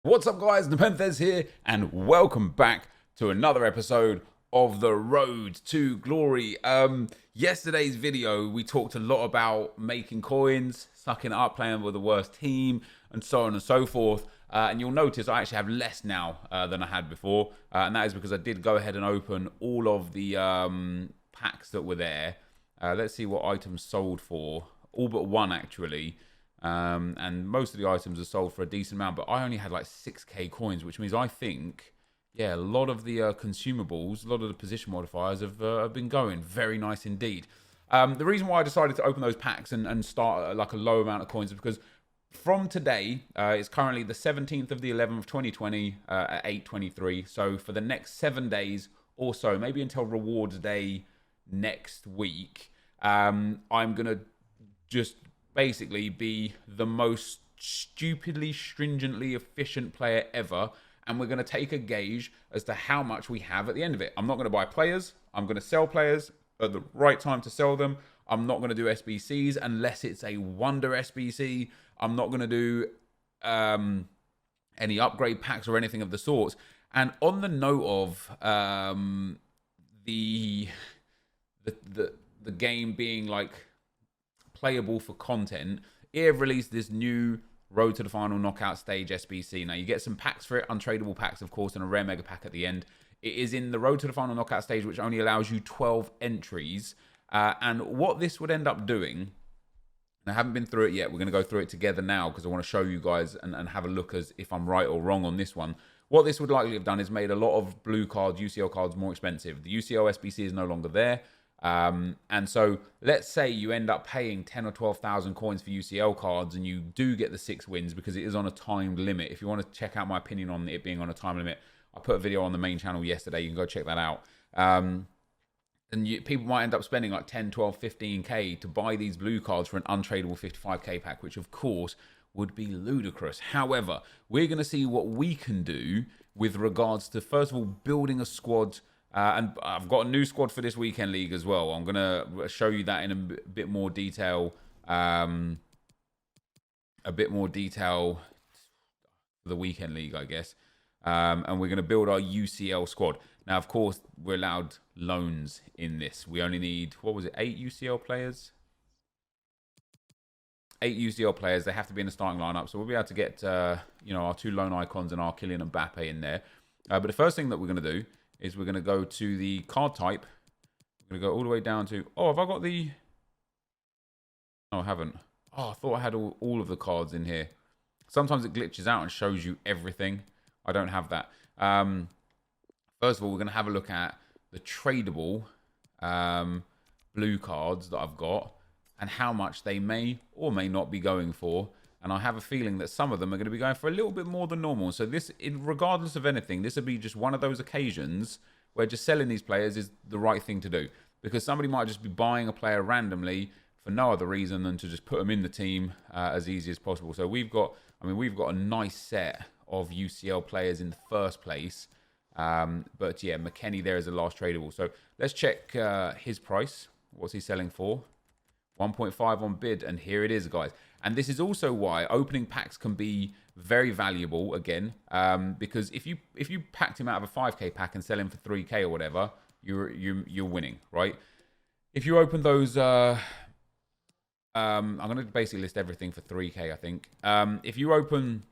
What's up, guys? NepentheZ here, and welcome back to another episode of The Road to Glory. Yesterday's video, we talked a lot about making coins, sucking it up, playing with the worst team, and so on and so forth. And you'll notice I actually have less now than I had before, and that is because I did go ahead and open all of the packs that were there. Let's see what items sold for. All but one, actually. And most of the items are sold for a decent amount, but I only had like 6k coins, which means I think, yeah, a lot of the consumables, a lot of the position modifiers have been going very nice indeed. The reason why I decided to open those packs and start like a low amount of coins is because from today, it's currently the 17th of the 11th, 2020 at 8:23. So for the next 7 days or so, maybe until rewards day next week, I'm gonna just basically be the most stupidly, stringently efficient player ever, and we're going to take a gauge as to how much we have at the end of it. I'm not going to buy players. I'm going to sell players at the right time to sell them. I'm not going to do SBCs unless it's a wonder SBC. I'm not going to do any upgrade packs or anything of the sorts. And on the note of the game being like playable for content, EA have released this new Road to the Final Knockout Stage SBC. Now, you get some packs for it, untradeable packs, of course, and a rare mega pack at the end. It is in the Road to the Final Knockout Stage, which only allows you 12 entries. And what this would end up doing, and I haven't been through it yet, we're going to go through it together now because I want to show you guys and have a look as if I'm right or wrong on this one. What this would likely have done is made a lot of blue cards, UCL cards, more expensive. The UCL SBC is no longer there. And so let's say you end up paying 10 or 12,000 coins for UCL cards and you do get the 6 wins because it is on a timed limit. If you want to check out my opinion on it being on a time limit, I put a video on the main channel yesterday. You can go check that out. And people might end up spending like 10, 12, 15k to buy these blue cards for an untradeable 55k pack, which of course would be ludicrous. However, we're going to see what we can do with regards to, first of all, building a squad. And I've got a new squad for this weekend league as well. I'm going to show you that in a bit more detail. For the weekend league, I guess. And we're going to build our UCL squad. Now, of course, we're allowed loans in this. We only need, what was it, 8 UCL players? 8 UCL players. They have to be in the starting lineup. So we'll be able to get, our 2 loan icons and our Kylian Mbappe in there. But the first thing that we're going to do is we're going to go to the card type. We're going to go all the way down to... Oh, have I got the... No, I haven't. Oh, I thought I had all of the cards in here. Sometimes it glitches out and shows you everything. I don't have that. First of all, we're going to have a look at the tradable blue cards that I've got and how much they may or may not be going for. And I have a feeling that some of them are going to be going for a little bit more than normal. So this, regardless of anything, this would be just one of those occasions where just selling these players is the right thing to do. Because somebody might just be buying a player randomly for no other reason than to just put them in the team as easy as possible. So we've got a nice set of UCL players in the first place. But yeah, McKennie there is the last tradable. So let's check his price. What's he selling for? 1.5 on bid, and here it is, guys. And this is also why opening packs can be very valuable again, because if you packed him out of a 5k pack and sell him for 3k or whatever, you're winning, right? If you open those, I'm going to basically list everything for 3k, I think. If you open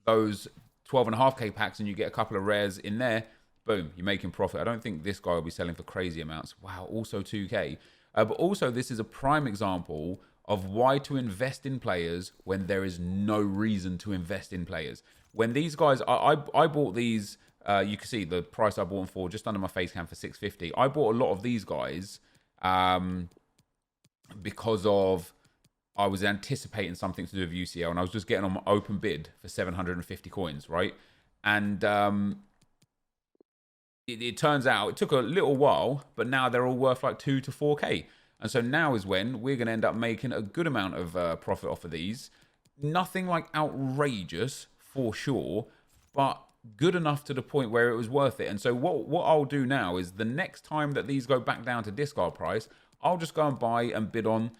those 12.5k packs and you get a couple of rares in there, boom, you're making profit. I don't think this guy will be selling for crazy amounts. Wow, also 2k. But also, this is a prime example of why to invest in players when there is no reason to invest in players. When these guys, I bought these, you can see the price I bought them for, just under my face cam for 650. I bought a lot of these guys because of, I was anticipating something to do with UCL, and I was just getting on my open bid for 750 coins, right? And it turns out it took a little while, but now they're all worth like 2 to 4k. And so now is when we're going to end up making a good amount of profit off of these. Nothing like outrageous for sure, but good enough to the point where it was worth it. And so what I'll do now is the next time that these go back down to discard price, I'll just go and buy and bid on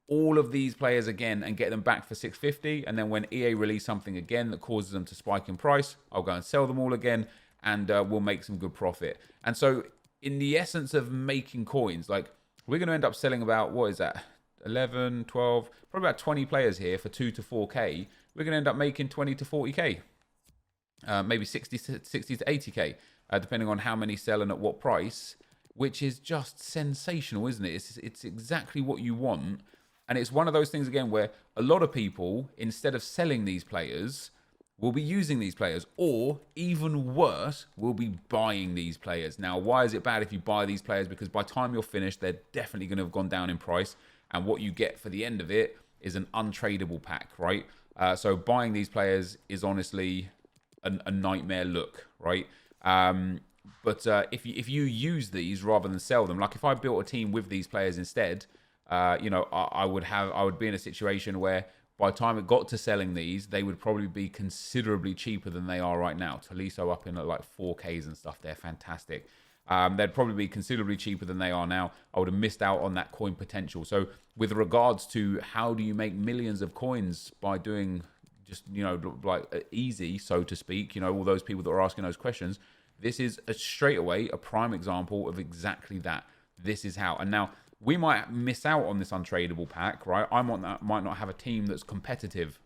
all of these players again and get them back for 650. And then when EA release something again that causes them to spike in price, I'll go and sell them all again, and we'll make some good profit. And so in the essence of making coins, like, we're going to end up selling about, what is that, 11, 12, probably about 20 players here for 2 to 4k. We're going to end up making 20 to 40k, maybe 60 to 80k, depending on how many sell and at what price, which is just sensational, isn't it? It's exactly what you want. And it's one of those things, again, where a lot of people, instead of selling these players, will be using these players, or even worse, will be buying these players. Now, why is it bad if you buy these players? Because by the time you're finished, they're definitely going to have gone down in price. And what you get for the end of it is an untradeable pack, right? So buying these players is honestly a nightmare look, right? But if you use these rather than sell them, like if I built a team with these players instead, you know, I would be in a situation where by the time it got to selling these, they would probably be considerably cheaper than they are right now. Tolisso up in at like 4Ks and stuff. They're fantastic. They'd probably be considerably cheaper than they are now. I would have missed out on that coin potential. So with regards to how do you make millions of coins by doing just, you know, like easy, so to speak, you know, all those people that are asking those questions, this is straight away a prime example of exactly that. This is how. And now we might miss out on this untradeable pack, right? I might not have a team that's competitive,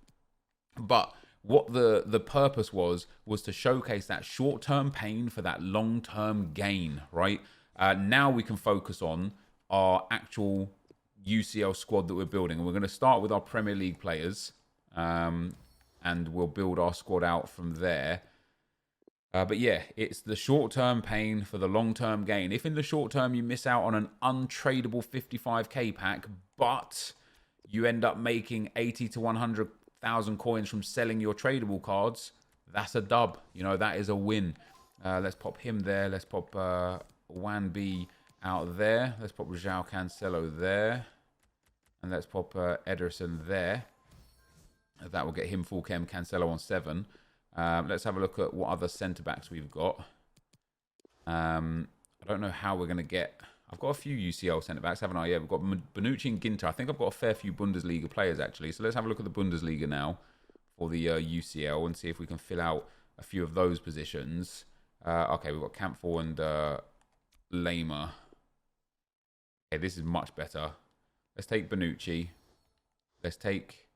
but what the purpose was to showcase that short-term pain for that long-term gain, right? Now we can focus on our actual UCL squad that we're building. And we're going to start with our Premier League players, and we'll build our squad out from there. But yeah, it's the short-term pain for the long-term gain. If in the short term you miss out on an untradeable 55k pack, but you end up making 80 to 100,000 coins from selling your tradable cards, that's a dub. You know, that is a win. Let's pop him there. Let's pop Wan B out there. Let's pop João Cancelo there. And let's pop Ederson there. That will get him full chem. Cancelo on 7. Let's have a look at what other centre-backs we've got. I don't know how we're going to get... I've got a few UCL centre-backs, haven't I? Yeah, we've got Bonucci and Ginter. I think I've got a fair few Bundesliga players, actually. So let's have a look at the Bundesliga now for the UCL and see if we can fill out a few of those positions. Okay, we've got Campbell and Lema. Okay, this is much better. Let's take Bonucci. Let's take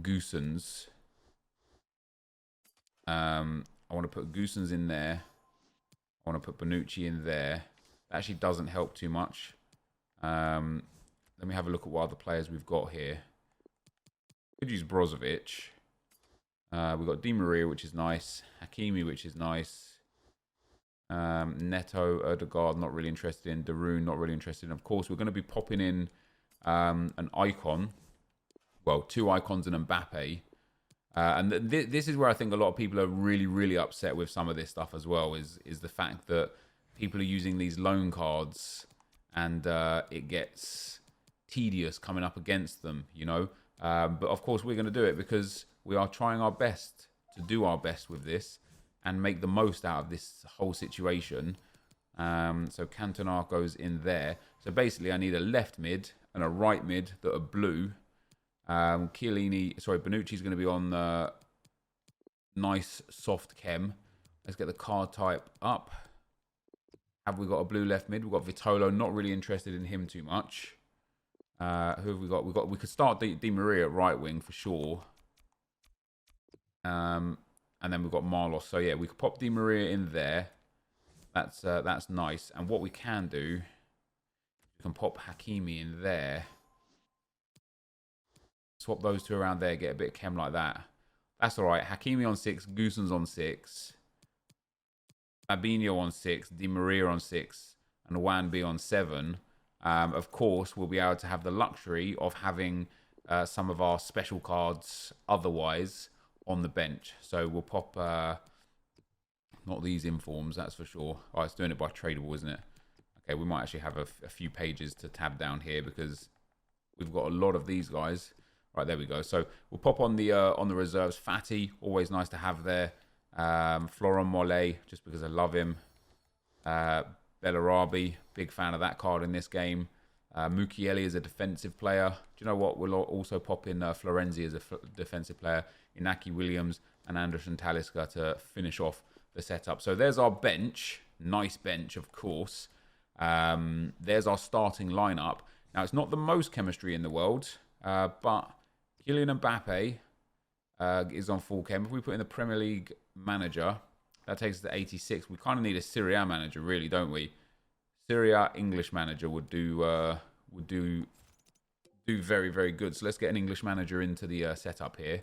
Goossens. I want to put Goossens in there. I want to put Bonucci in there. That actually doesn't help too much. Let me have a look at what other players we've got here. Could use Brozovic. We've got Di Maria, which is nice. Hakimi, which is nice. Neto, Erdegaard, not really interested in. Darun, not really interested in. Of course, we're going to be popping in an icon. Well, 2 icons and Mbappe. And this is where I think a lot of people are really, really upset with some of this stuff as well, is the fact that people are using these loan cards and it gets tedious coming up against them, you know. But of course, we're going to do it because we are trying our best to do our best with this and make the most out of this whole situation. So Cantona goes in there. So basically, I need a left mid and a right mid that are blue. Bonucci's going to be on nice soft chem. Let's get the card type up. Have we got a blue left mid? We've got Vitolo, not really interested in him too much. Who have we got? We could start Di Maria at right wing for sure. And then we've got Marlos. So yeah, we could pop Di Maria in there. That's nice. And what we can do, we can pop Hakimi in there. Swap those 2 around there, get a bit of chem like that. That's all right. Hakimi on 6, Goossens on 6, Fabinho on 6, Di Maria on 6, and Wan B on 7. Of course, we'll be able to have the luxury of having some of our special cards otherwise on the bench. So we'll pop, not these informs, that's for sure. Oh, it's doing it by tradable, isn't it? Okay, we might actually have a few pages to tab down here because we've got a lot of these guys. Right, there we go. So we'll pop on the reserves. Fatty, always nice to have there. Florent Mollet, just because I love him. Bellarabi, big fan of that card in this game. Mukiele is a defensive player. Do you know what? We'll also pop in Florenzi as a defensive player, Inaki Williams and Anderson Talisca to finish off the setup. So there's our bench. Nice bench, of course. There's our starting lineup. Now, it's not the most chemistry in the world, but Kylian Mbappe is on full chem. If we put in the Premier League manager, that takes us to 86. We kind of need a Serie A manager, really, don't we? Serie A English manager would do very, very good. So let's get an English manager into the setup here.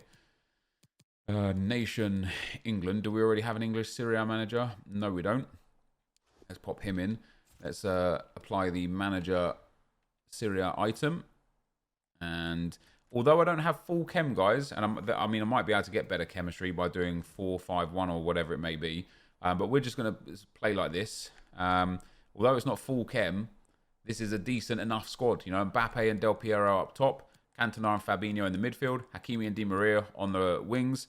Nation England. Do we already have an English Serie A manager? No, we don't. Let's pop him in. Let's apply the manager Serie A item. And although I don't have full chem, guys, and I mean, I might be able to get better chemistry by doing 4-5-1 or whatever it may be. But we're just going to play like this. Although it's not full chem, this is a decent enough squad. You know, Mbappe and Del Piero up top, Cantona and Fabinho in the midfield, Hakimi and Di Maria on the wings.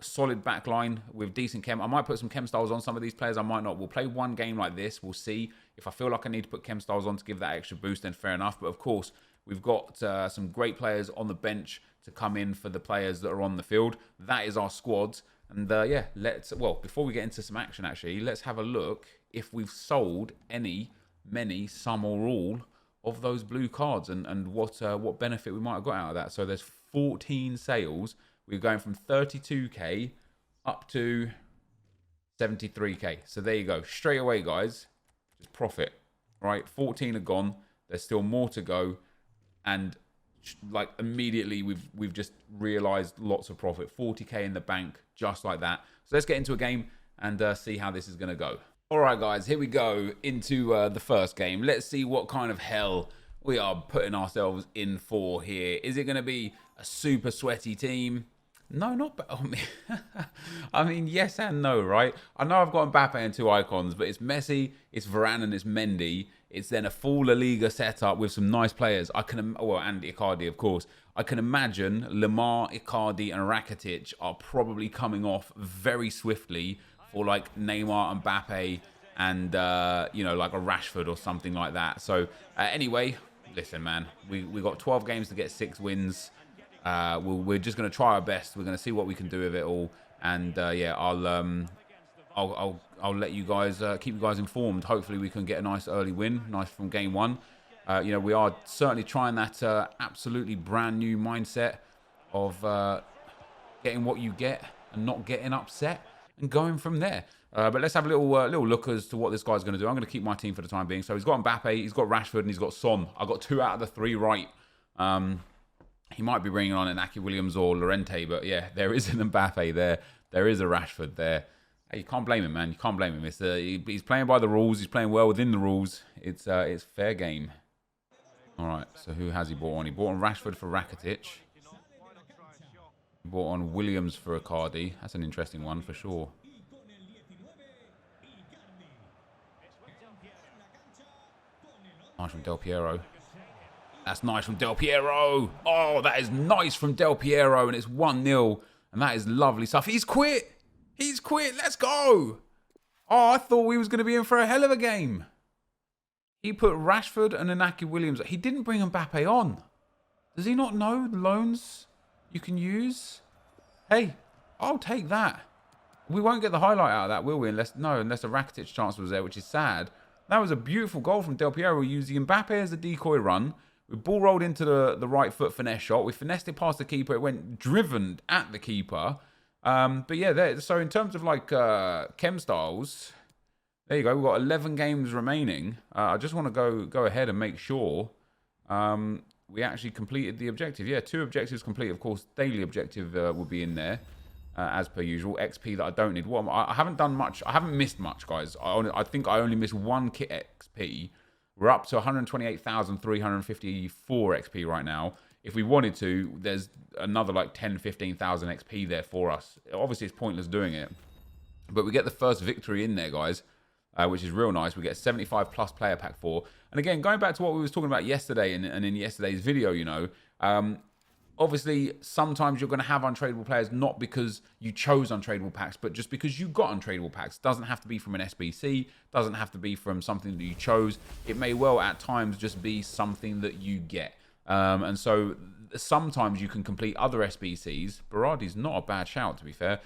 A solid back line with decent chem. I might put some chem styles on some of these players. I might not. We'll play one game like this. We'll see. If I feel like I need to put chem styles on to give that extra boost, then fair enough. But of course, we've got some great players on the bench to come in for the players that are on the field. That is our squad. And yeah, before we get into some action, actually, let's have a look if we've sold any, many, some or all of those blue cards and what benefit we might have got out of that. So there's 14 sales. We're going from 32k up to 73k. So there you go. Straight away, guys, just profit, right? 14 are gone. There's still more to go. And like immediately we've just realized lots of profit. 40k in the bank, just like that. So let's get into a game and see how this is going to go. All right, guys, here we go into the first game. Let's see what kind of hell we are putting ourselves in for here. Is it going to be a super sweaty team? No, not bad. I mean, yes and no, right? I know I've got Mbappe and two icons, but it's Messi, it's Varane, and it's Mendy. It's then a full La Liga setup with some nice players. And Icardi, of course. I can imagine Lemar, Icardi, and Rakitic are probably coming off very swiftly for like Neymar, Mbappe, and like a Rashford or something like that. So anyway, listen, man, we got 12 games to get 6 wins. We're just going to try our best. We're going to see what we can do with it all, and yeah, I'll let you guys keep you guys informed. Hopefully, we can get a nice early win, nice from game one. We are certainly trying that absolutely brand new mindset of getting what you get and not getting upset and going from there. But let's have a little look as to what this guy's going to do. I'm going to keep my team for the time being. So he's got Mbappe, he's got Rashford, and he's got Son. I got 2 out of the 3 right. He might be bringing on an Inaki Williams or Llorente, but yeah, there is an Mbappe there. There is a Rashford there. Hey, you can't blame him, man. You can't blame him. He's playing by the rules. He's playing well within the rules. It's fair game. All right, so who has he bought on? He bought on Rashford for Rakitic. He bought on Williams for Icardi. That's an interesting one for sure. Nice from Del Piero. That's nice from Del Piero. Oh, that is nice from Del Piero, and it's 1-0. And that is lovely stuff. He's quit. He's quit. Let's go. Oh, I thought we was going to be in for a hell of a game. He put Rashford and Inaki Williams. He didn't bring Mbappe on. Does he not know the loans you can use? Hey, I'll take that. We won't get the highlight out of that, will we? Unless a Rakitic chance was there, which is sad. That was a beautiful goal from Del Piero. We used the Mbappe as a decoy run. We ball rolled into the right foot finesse shot. We finessed it past the keeper. It went driven at the keeper. But yeah, so in terms of like chem styles, there you go. We've got 11 games remaining. I just want to go ahead and make sure we actually completed the objective. Yeah, 2 objectives complete. Of course, daily objective will be in there as per usual. XP that I don't need. I haven't done much. I haven't missed much, guys. I think I only missed 1 kit XP. We're up to 128,354 XP right now. If we wanted to, there's another like 10, 15,000 XP there for us. Obviously, it's pointless doing it. But we get the first victory in there, guys, which is real nice. We get 75 plus player pack 4. And again, going back to what we was talking about yesterday and in yesterday's video, Obviously, sometimes you're going to have untradeable players, not because you chose untradeable packs, but just because you got untradeable packs. Doesn't have to be from an SBC, doesn't have to be from something that you chose. It may well at times just be something that you get. And so sometimes you can complete other SBCs. Berardi's not a bad shout, to be fair.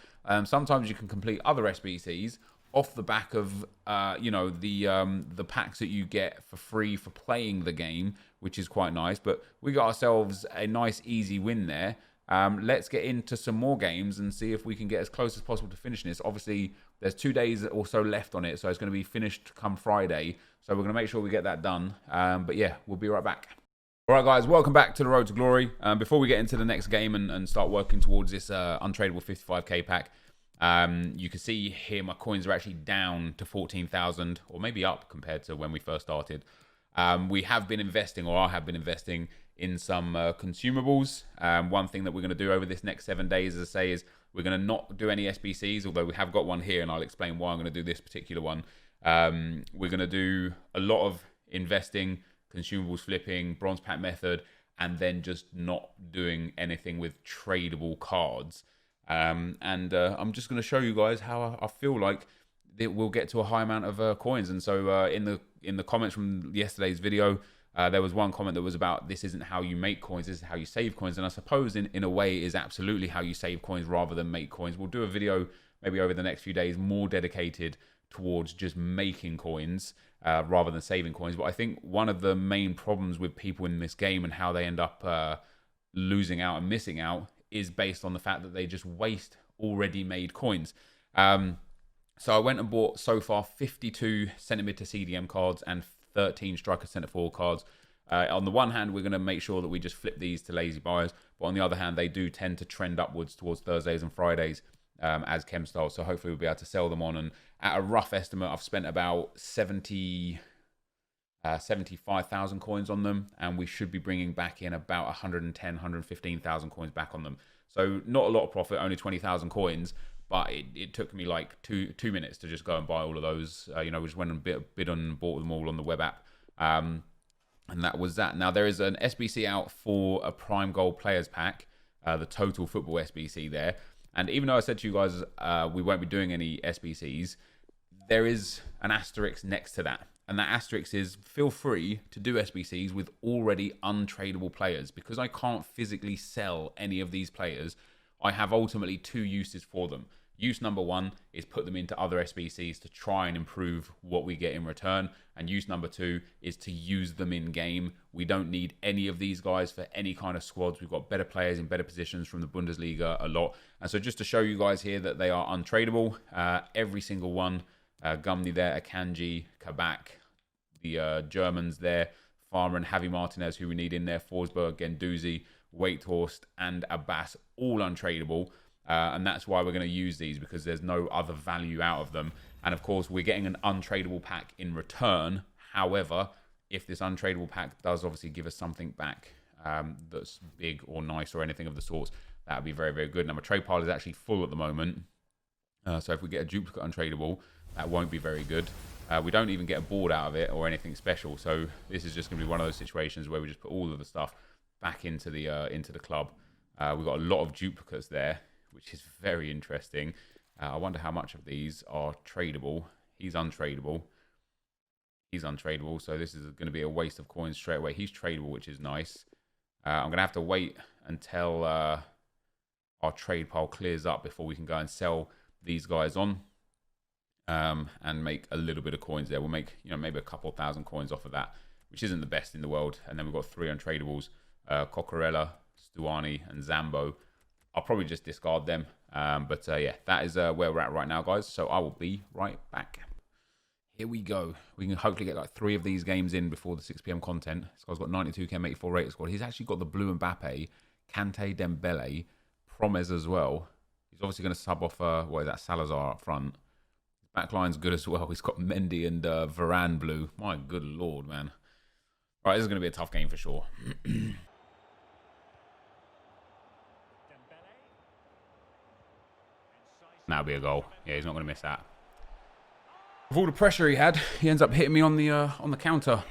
Sometimes you can complete other SBCs off the back of the packs that you get for free for playing the game, which is quite nice. But we got ourselves a nice easy win there. Let's get into some more games and see if we can get as close as possible to finishing this. Obviously, there's 2 days or so left on it, so it's going to be finished come Friday. So we're going to make sure we get that done. But yeah, we'll be right back. All right, guys, welcome back to the Road to Glory. Before we get into the next game and start working towards this untradeable 55k pack, you can see here my coins are actually down to 14,000, or maybe up compared to when we first started. We have been investing, or I have been investing in some consumables. One thing that we're going to do over this next 7 days, as I say, is we're going to not do any SBCs, although we have got one here, and I'll explain why I'm going to do this particular one. We're going to do a lot of investing, consumables flipping, bronze pack method, and then just not doing anything with tradable cards. I'm just going to show you guys how I feel like it will get to a high amount of coins. And so in the comments from yesterday's video, there was one comment that was about, this isn't how you make coins, this is how you save coins. And I suppose in a way it is absolutely how you save coins rather than make coins. We'll do a video maybe over the next few days more dedicated towards just making coins rather than saving coins. But I think one of the main problems with people in this game and how they end up losing out and missing out is based on the fact that they just waste already made coins. So I went and bought so far 52 centimeter CDM cards and 13 striker center forward cards. On the one hand, we're going to make sure that we just flip these to lazy buyers, but on the other hand, they do tend to trend upwards towards Thursdays and Fridays as chem style. So hopefully we'll be able to sell them on. And at a rough estimate, I've spent about 75,000 coins on them, and we should be bringing back in about 110, 115,000 coins back on them. So not a lot of profit, only 20,000 coins, but it took me like two minutes to just go and buy all of those. We just went and bid on and bought them all on the web app. And that was that. Now, there is an SBC out for a Prime Gold Players Pack, the Total Football SBC there. And even though I said to you guys we won't be doing any SBCs, there is an asterisk next to that. And that asterisk is, feel free to do SBCs with already untradeable players. Because I can't physically sell any of these players, I have ultimately 2 uses for them. Use number 1 is put them into other SBCs to try and improve what we get in return. And use number 2 is to use them in game. We don't need any of these guys for any kind of squads. We've got better players in better positions from the Bundesliga a lot. And so just to show you guys here that they are untradeable, every single one, Gumney there, Akanji, Kabak, the Germans there, Farmer and Javi Martinez, who we need in there, Forsberg, Gendouzi, Weighthorst, and Abbas, all untradeable. And that's why we're going to use these, because there's no other value out of them. And of course, we're getting an untradeable pack in return. However, if this untradeable pack does obviously give us something back that's big or nice or anything of the sorts, that would be very, very good. Now, my trade pile is actually full at the moment. So if we get a duplicate untradeable, that won't be very good. We don't even get a board out of it or anything special. So this is just going to be one of those situations where we just put all of the stuff back into the club. We've got a lot of duplicates there, which is very interesting. I wonder how much of these are tradable. He's untradeable. He's untradeable, so this is going to be a waste of coins straight away. He's tradable, which is nice. I'm going to have to wait until our trade pile clears up before we can go and sell these guys on and make a little bit of coins there. We'll make maybe a couple thousand coins off of that, which isn't the best in the world. And then we've got 3 untradables, Cocorella, Stuani, and Zambo. I'll probably just discard them. But yeah, that is where we're at right now, guys. So I will be right back. Here we go. We can hopefully get like 3 of these games in before the 6 p.m. content. This guy's got 92 chem 84 rated squad. He's actually got the blue Mbappe, Kante, Dembele, Promes as well. He's obviously going to sub off, what is that, Salazar up front. His backline's good as well. He's got Mendy and Varane blue. My good lord, man. All right, this is going to be a tough game for sure. That'll be a goal. Yeah, he's not going to miss that. With all the pressure he had, he ends up hitting me on the counter.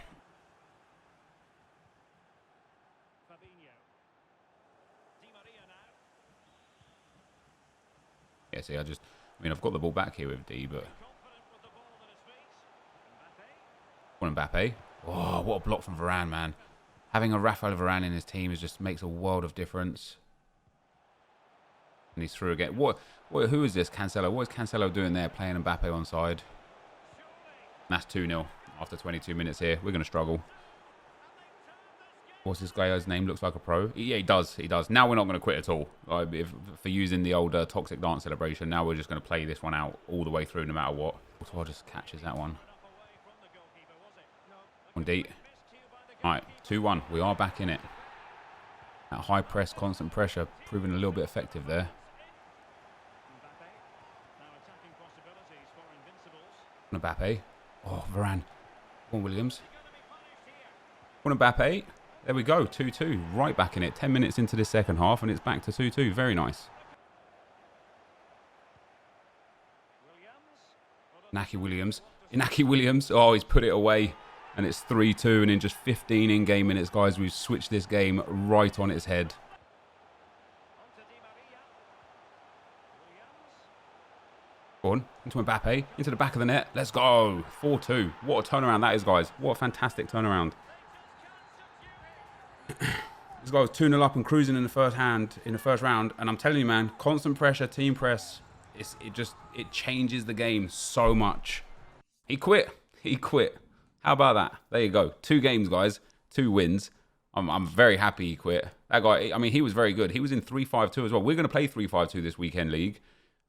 quality. I mean, I've got the ball back here with D, but... What Mbappe? Oh, what a block from Varane, man. Having a Rafael Varane in his team just makes a world of difference. And he's through again. Who is this? Cancelo. What is Cancelo doing there, playing Mbappe onside? And that's 2-0 after 22 minutes here. We're going to struggle. What's this guy's name? Looks like a pro. Yeah, he does. He does. Now we're not going to quit at all. For using the old toxic dance celebration, now we're just going to play this one out all the way through no matter what. Auto just catches that one. On D. Alright, 2-1. We are back in it. That high press, constant pressure, proving a little bit effective there. Mbappe. Oh, Varane. Go on, Williams. Go on, Mbappe. There we go, 2-2. Right back in it. 10 minutes into this second half, and it's back to 2-2. Very nice. Inaki Williams. Oh, he's put it away. And it's 3-2. And in just 15 in-game minutes, guys, we've switched this game right on its head. Go on, into Mbappe. Into the back of the net. Let's go. 4-2. What a turnaround that is, guys. What a fantastic turnaround. This guy was 2-0 up and cruising in the first round, and I'm telling you, man, constant pressure, team press, it changes the game so much. He quit. How about that? There you go. 2 games, guys, 2 wins. I'm very happy he quit. That guy, I mean, he was very good. He was in 3-5-2 as well. We're going to play 3-5-2 this weekend league.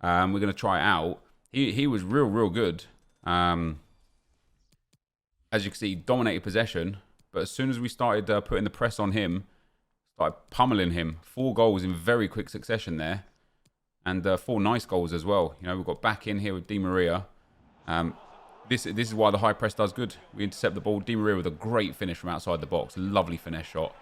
We're going to try it out. He was real good. As you can see, dominated possession. But as soon as we started putting the press on him, started pummeling him. 4 goals in very quick succession there. And 4 nice goals as well. You know, we've got back in here with Di Maria. This is why the high press does good. We intercept the ball. Di Maria with a great finish from outside the box. Lovely finesse shot.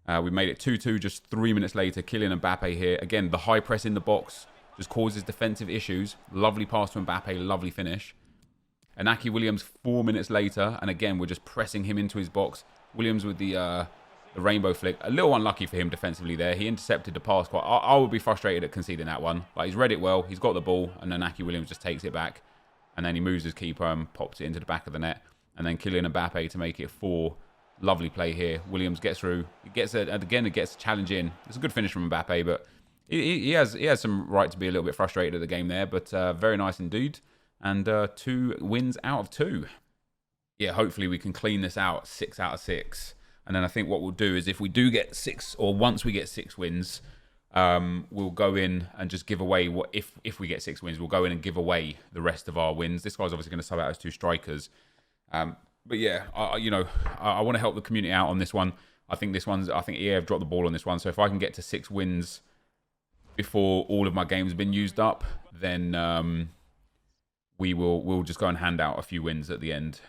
We made it 2-2 just 3 minutes later. Kylian Mbappe here. Again, the high press in the box just causes defensive issues. Lovely pass to Mbappe. Lovely finish. Inaki Williams 4 minutes later, and again, we're just pressing him into his box. Williams with the rainbow flick. A little unlucky for him defensively there. He intercepted the pass quite... I would be frustrated at conceding that one. Like, he's read it well. He's got the ball, and then Inaki Williams just takes it back. And then he moves his keeper and pops it into the back of the net. And then Kylian Mbappe to make it 4. Lovely play here. Williams gets through. It gets a challenge in. It's a good finish from Mbappe, but he has some right to be a little bit frustrated at the game there. But very nice indeed. And 2 wins out of 2. Yeah, hopefully we can clean this out. 6 out of 6. And then I think what we'll do is if we do get 6, or once we get 6 wins, we'll go in and just give away what if we get 6 wins, we'll go in and give away the rest of our wins. This guy's obviously going to sub out as 2 strikers. But yeah, I want to help the community out on this one. I think EA have dropped the ball on this one. So if I can get to 6 wins before all of my games have been used up, then we'll just go and hand out a few wins at the end.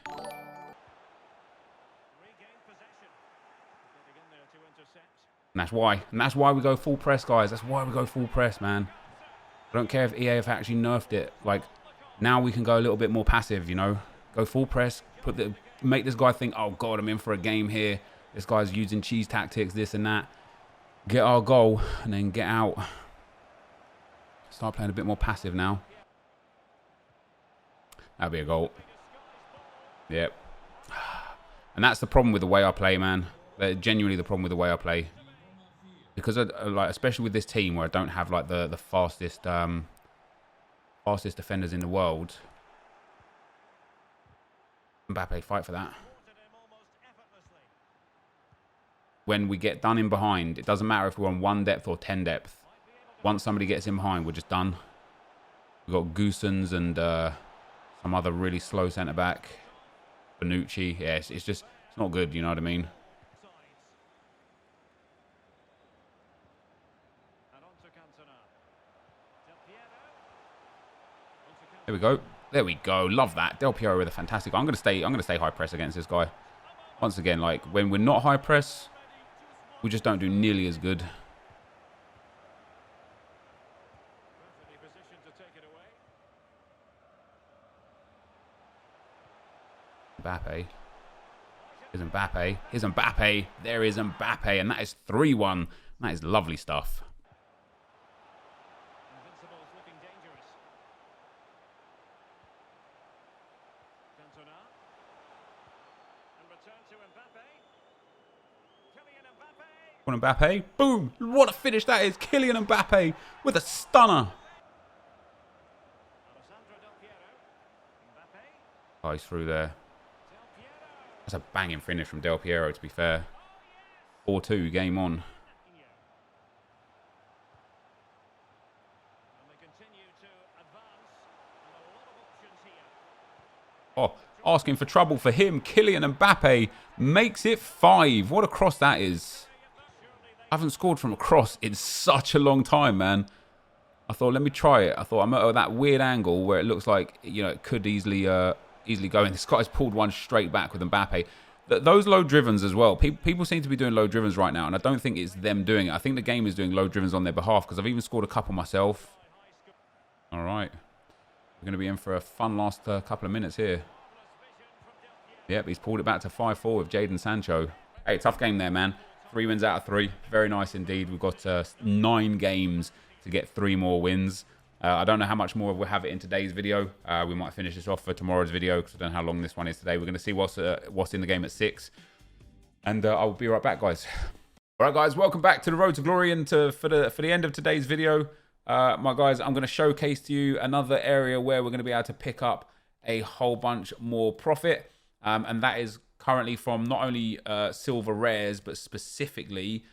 And that's why we go full press, guys. That's why we go full press, man. I don't care if EA have actually nerfed it. Like, now we can go a little bit more passive, you know. Go full press, make this guy think, oh God, I'm in for a game here. This guy's using cheese tactics, this and that. Get our goal and then get out. Start playing a bit more passive now. That'll be a goal. Yep. And that's the problem with the way I play, man. Genuinely the problem with the way I play. Because like, especially with this team where I don't have like the fastest defenders in the world. Mbappe, fight for that. When we get done in behind, it doesn't matter if we're on 1 depth or 10 depth. Once somebody gets in behind, we're just done. We've got Goossens and some other really slow centre back. Bonucci. Yeah, it's not good, you know what I mean? There we go. There we go. Love that. Del Piero with a fantastic... I'm gonna stay high press against this guy. Once again, like, when we're not high press, we just don't do nearly as good. Mbappe. Here's Mbappe. Here's Mbappe. There is Mbappe. And that is 3-1. That is lovely stuff. Mbappe. Boom. What a finish that is. Kylian Mbappe with a stunner. Oh, he's through there. That's a banging finish from Del Piero, to be fair. 4-2, game on. Oh, asking for trouble for him. Kylian Mbappe makes it 5. What a cross that is. I haven't scored from a cross in such a long time, man. I thought, let me try it. I thought I'm at that weird angle where it looks like, you know, it could easily go in. This guy's pulled one straight back with Mbappe. Those low drivens as well. People seem to be doing low drivens right now, and I don't think it's them doing it. I think the game is doing low drivens on their behalf because I've even scored a couple myself. All right. We're going to be in for a fun last couple of minutes here. Yep, he's pulled it back to 5-4 with Jadon Sancho. Hey, tough game there, man. 3 wins out of 3. Very nice indeed. We've got 9 games to get 3 more wins. I don't know how much more we'll have it in today's video. We might finish this off for tomorrow's video because I don't know how long this one is today. We're going to see what's in the game at 6. And I'll be right back, guys. All right, guys, welcome back to the Road to Glory. And for the end of today's video, my guys, I'm going to showcase to you another area where we're going to be able to pick up a whole bunch more profit. And that is currently from not only silver rares, but specifically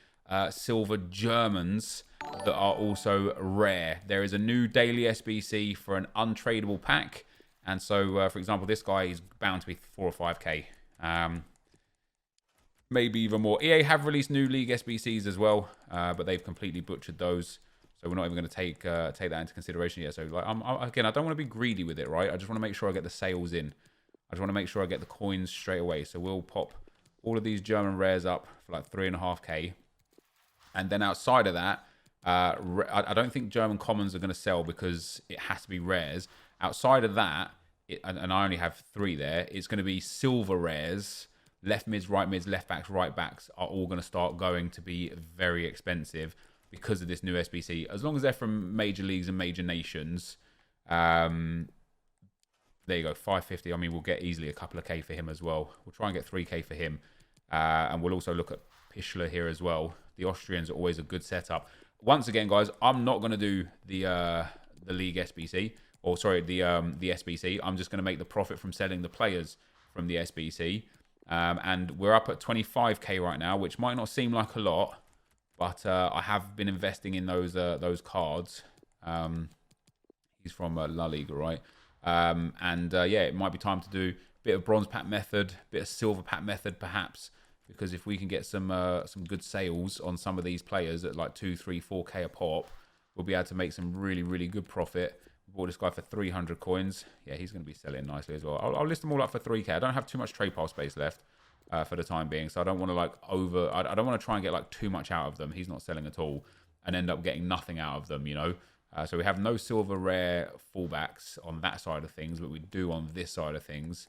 silver Germans that are also rare. There is a new daily SBC for an untradeable pack. And so, for example, this guy is bound to be 4 or 5k. Maybe even more. EA have released new League SBCs as well, but they've completely butchered those. So we're not even going to take that into consideration yet. So, like, again, I don't want to be greedy with it, right? I just want to make sure I get the sales in. I just want to make sure I get the coins straight away. So we'll pop all of these German rares up for like 3.5k. And then outside of that, I don't think German commons are going to sell because it has to be rares. Outside of that, and I only have 3 there, it's going to be silver rares. Left mids, left backs, right backs are all going to start going to be very expensive because of this new SBC. As long as they're from major leagues and major nations. There you go, 550. I mean, we'll get easily a couple of K for him as well. We'll try and get 3k for him. And we'll also look at Pischler here as well. The Austrians are always a good setup. Once again, guys, I'm not going to do the League SBC. Or, sorry, the SBC. I'm just going to make the profit from selling the players from the SBC. And we're up at 25k right now, which might not seem like a lot. But I have been investing in those cards. He's from La Liga, right? Yeah, it might be time to do a bit of bronze pack method, bit of silver pack method perhaps, because if we can get some good sales on some of these players at like 2, 3, 4k a pop, we'll be able to make some really, really good profit. We bought this guy for 300 coins. Yeah, he's going to be selling nicely as well. I'll list them all up for 3k. I don't have too much trade pile space left for the time being, so I don't want to I don't want to try and get like too much out of them. He's not selling at all and end up getting nothing out of them, you know. So we have no silver rare fullbacks on that side of things, but we do on this side of things.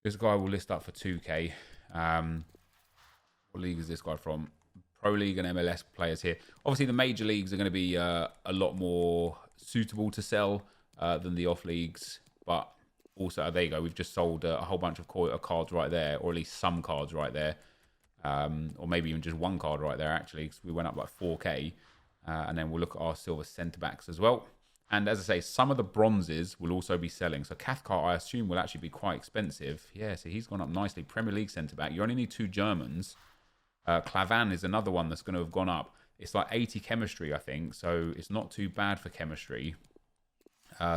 This guy will list up for 2k. What league is this guy from? Pro League and MLS players here. Obviously, the major leagues are going to be a lot more suitable to sell than the off leagues. But also, there you go. We've just sold a whole bunch of cards right there, or at least some cards right there. Or maybe even just one card right there, actually, because we went up like 4k. And then we'll look at our silver centre-backs as well. And as I say, some of the bronzes will also be selling. So Cathcart, I assume, will actually be quite expensive. Yeah, so he's gone up nicely. Premier League centre-back. You only need 2 Germans. Clavan is another one that's going to have gone up. It's like 80 chemistry, I think. So it's not too bad for chemistry.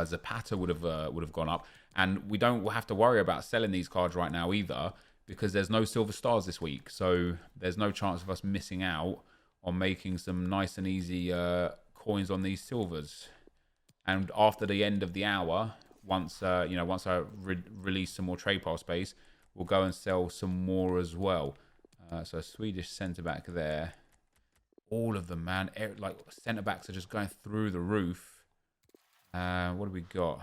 Zapata would have gone up. And we don't have to worry about selling these cards right now either, because there's no silver stars this week. So there's no chance of us missing out on making some nice and easy coins on these silvers. And after the end of the hour, once I release some more trade pile space, we'll go and sell some more as well. So Swedish centre-back there. All of them, man. Like, centre-backs are just going through the roof. What do we got?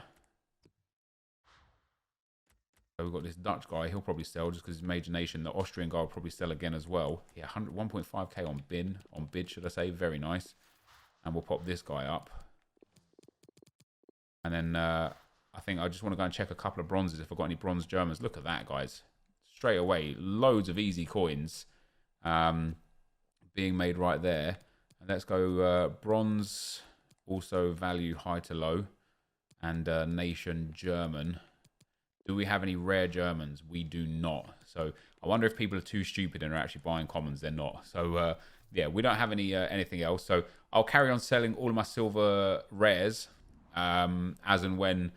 So we've got this Dutch guy. He'll probably sell just because he's major nation. The Austrian guy will probably sell again as well. Yeah, 1.5k on bid, should I say. Very nice. And we'll pop this guy up. And then I think I just want to go and check a couple of bronzes if I've got any bronze Germans. Look at that, guys. straight away. Loads of easy coins being made right there. And let's go bronze, also value high to low, and nation German. Do we have any rare Germans? We do not. So I wonder if people are too stupid and are actually buying commons. They're not. So yeah, we don't have anything else. So I'll carry on selling all of my silver rares as and when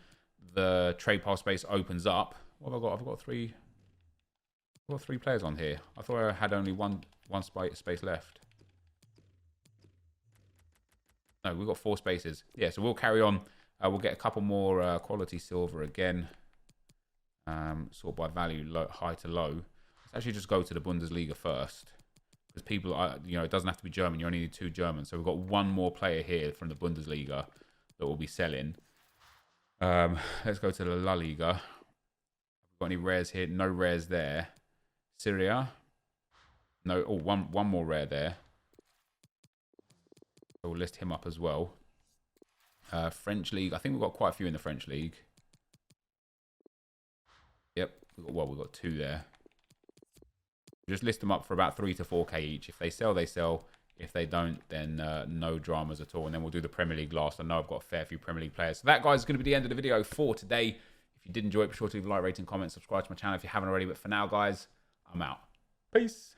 the trade pile space opens up. What have I got? I've got three players on here. I thought I had only one space left. No, we've got 4 spaces. Yeah, so we'll carry on. We'll get a couple more quality silver again. Sort by value, high to low. Let's actually just go to the Bundesliga first. Because people, you know, it doesn't have to be German. You only need 2 Germans. So we've got 1 more player here from the Bundesliga that we'll be selling. Let's go to the La Liga. Got any rares here? No rares there. Syria. No. Oh, one more rare there. So we'll list him up as well. French League. I think we've got quite a few in the French League. Yep. We've got 2 there. Just list them up for about 3 to 4k each. If they sell, they sell. If they don't, then no dramas at all. And then we'll do the Premier League last. I know I've got a fair few Premier League players. So that, guys, is going to be the end of the video for today. If you did enjoy it, be sure to leave a like, rating, comment, subscribe to my channel if you haven't already. But for now, guys, I'm out. Peace.